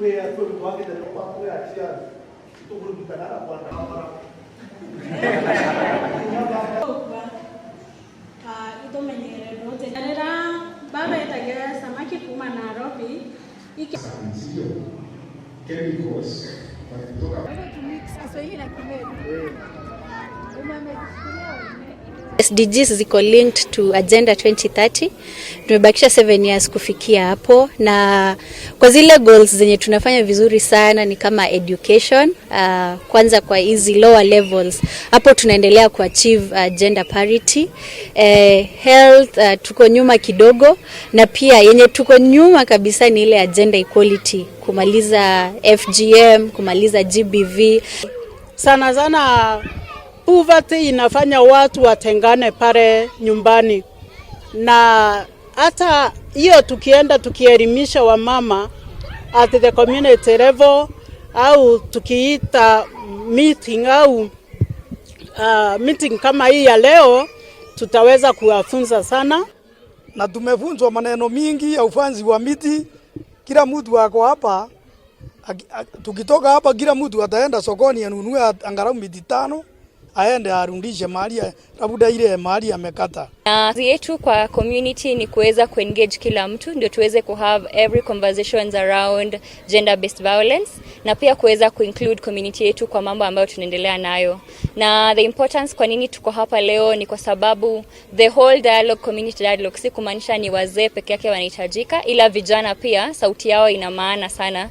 Ito menyere rote. Alera baba itagira samaki kuma Nairobi. Chemicals SDGs ziko linked to Agenda 2030. Tumebakisha 7 years kufikia hapo, na kwa zile goals zenye tunafanya vizuri sana ni kama education, kwanza kwa hizi lower levels hapo tunaendelea kuachieve gender parity. Health tuko nyuma kidogo, na pia yenye tuko nyuma kabisa ni ile agenda equality, kumaliza FGM, kumaliza GBV. Sana poverty inafanya watu watengane pale nyumbani, na hata hiyo tukienda tukielimisha wamama at the community level au tukiita meeting au meeting kama hii ya leo, tutaweza kuwafunza sana, na tumefunzwa maneno mingi ya ufanzi wa miti. Kila mtu wako hapa, tukitoka hapa kila mtu ataenda sokoni anunue angalau miti 5 aende arundishe mahali labda ile mahali amekata. Kazi yetu kwa community ni kuweza kuengage kila mtu ndio tuweze have every conversations around gender based violence, na pia kuweza kuinclude community yetu kwa mambo ambayo tunaendelea nayo. Na the importance kwa nini tuko hapa leo ni kwa sababu the whole dialogue, community dialogue, si kumaanisha ni wazee peke yake wanahitajika, ila vijana pia sauti yao ina maana sana